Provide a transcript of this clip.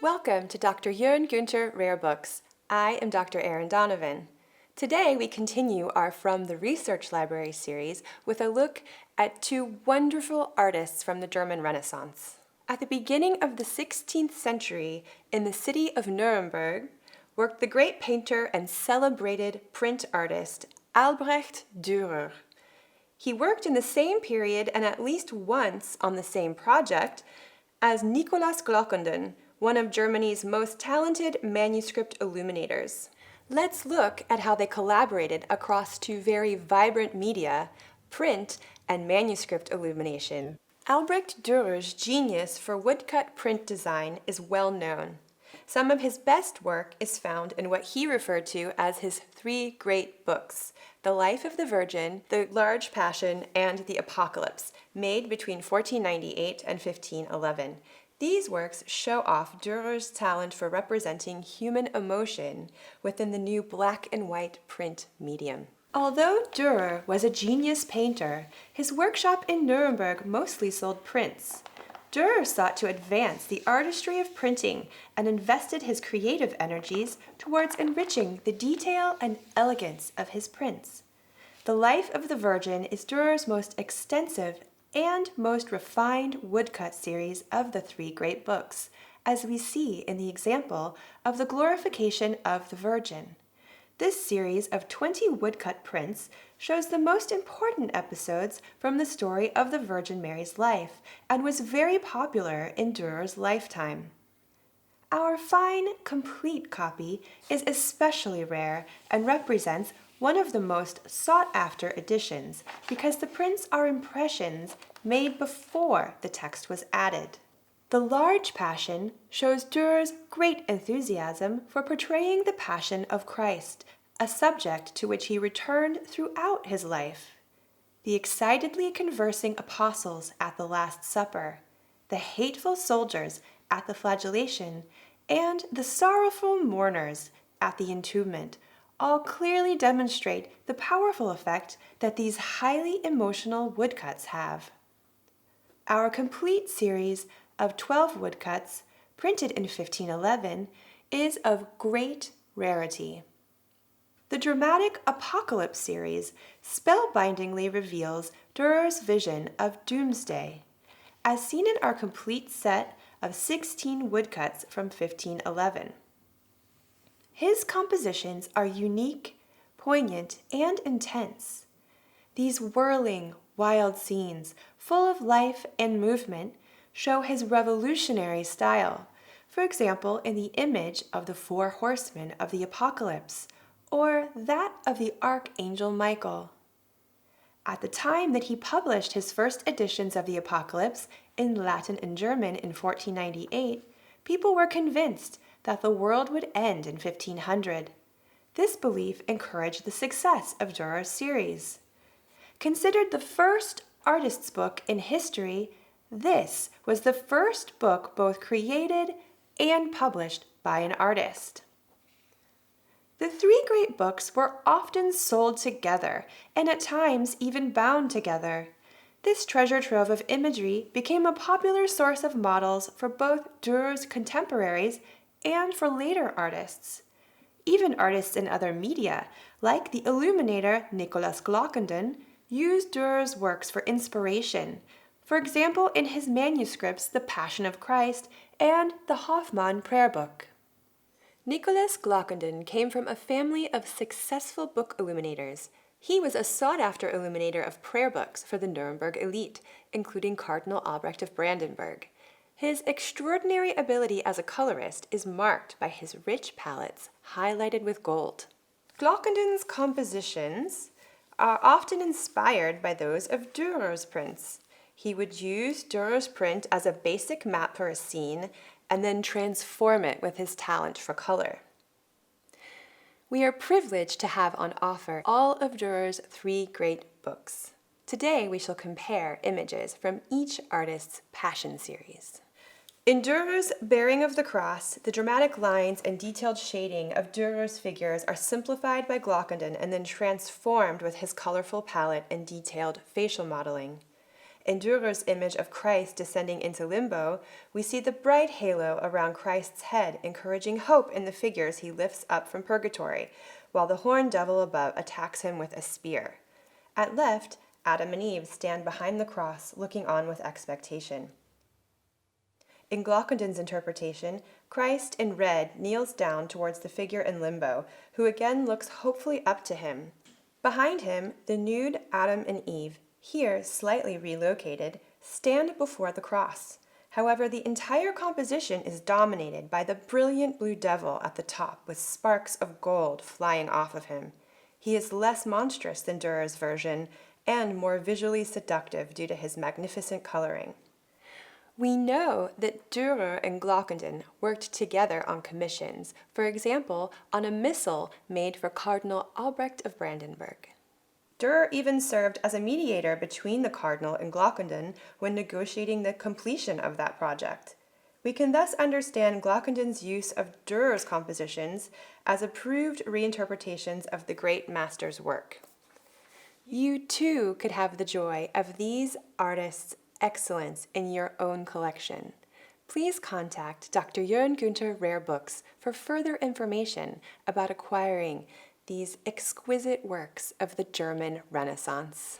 Welcome to Dr. Jörn Günther Rare Books. I am Dr. Erin Donovan. Today we continue our From the Research Library series with a look at two wonderful artists from the German Renaissance. At the beginning of the 16th century, in the city of Nuremberg, worked the great painter and celebrated print artist Albrecht Dürer. He worked in the same period and at least once on the same project as Nikolaus Glockendon, one of Germany's most talented manuscript illuminators. Let's look at how they collaborated across two very vibrant media, print and manuscript illumination. Albrecht Dürer's genius for woodcut print design is well known. Some of his best work is found in what he referred to as his three great books, The Life of the Virgin, The Large Passion, and The Apocalypse, made between 1498 and 1511. These works show off Dürer's talent for representing human emotion within the new black and white print medium. Although Dürer was a genius painter, his workshop in Nuremberg mostly sold prints. Dürer sought to advance the artistry of printing and invested his creative energies towards enriching the detail and elegance of his prints. The Life of the Virgin is Dürer's most extensive and most refined woodcut series of the three great books, as we see in the example of the glorification of the Virgin. This series of 20 woodcut prints shows the most important episodes from the story of the Virgin Mary's life and was very popular in Dürer's lifetime. Our fine, complete copy is especially rare and represents one of the most sought-after editions because the prints are impressions made before the text was added. The Large Passion shows Dürer's great enthusiasm for portraying the Passion of Christ, a subject to which he returned throughout his life. The excitedly conversing apostles at the Last Supper, the hateful soldiers at the flagellation, and the sorrowful mourners at the entombment all clearly demonstrate the powerful effect that these highly emotional woodcuts have. Our complete series of 12 woodcuts, printed in 1511, is of great rarity. The dramatic Apocalypse series spellbindingly reveals Dürer's vision of doomsday, as seen in our complete set of 16 woodcuts from 1511. His compositions are unique, poignant, and intense. These whirling, wild scenes, full of life and movement, show his revolutionary style, for example in the image of the four horsemen of the Apocalypse, or that of the Archangel Michael. At the time that he published his first editions of the Apocalypse in Latin and German in 1498, people were convinced that the world would end in 1500. This belief encouraged the success of Dürer's series. Considered the first artist's book in history, this was the first book both created and published by an artist. The three great books were often sold together, and at times even bound together. This treasure trove of imagery became a popular source of models for both Dürer's contemporaries and for later artists. Even artists in other media, like the illuminator Nikolaus Glockendon, used Dürer's works for inspiration, for example in his manuscripts The Passion of Christ and the Hoffmann Prayer Book. Nikolaus Glockendon came from a family of successful book illuminators. He was a sought-after illuminator of prayer books for the Nuremberg elite, including Cardinal Albrecht of Brandenburg. His extraordinary ability as a colorist is marked by his rich palettes highlighted with gold. Glockendon's compositions are often inspired by those of Dürer's prints. He would use Dürer's print as a basic map for a scene and then transform it with his talent for color. We are privileged to have on offer all of Dürer's three great books. Today we shall compare images from each artist's Passion series. In Dürer's Bearing of the Cross, the dramatic lines and detailed shading of Dürer's figures are simplified by Glockendon and then transformed with his colorful palette and detailed facial modeling. In Dürer's image of Christ descending into limbo, we see the bright halo around Christ's head encouraging hope in the figures he lifts up from purgatory, while the horned devil above attacks him with a spear. At left, Adam and Eve stand behind the cross, looking on with expectation. In Glockendon's interpretation, Christ in red kneels down towards the figure in limbo, who again looks hopefully up to him. Behind him, the nude Adam and Eve, here slightly relocated, stand before the cross. However, the entire composition is dominated by the brilliant blue devil at the top with sparks of gold flying off of him. He is less monstrous than Dürer's version and more visually seductive due to his magnificent coloring. We know that Dürer and Glockendon worked together on commissions, for example, on a missal made for Cardinal Albrecht of Brandenburg. Dürer even served as a mediator between the Cardinal and Glockendon when negotiating the completion of that project. We can thus understand Glockendon's use of Dürer's compositions as approved reinterpretations of the great master's work. You too could have the joy of these artists' excellence in your own collection. Please contact Dr. Jörn Günther Rare Books for further information about acquiring these exquisite works of the German Renaissance.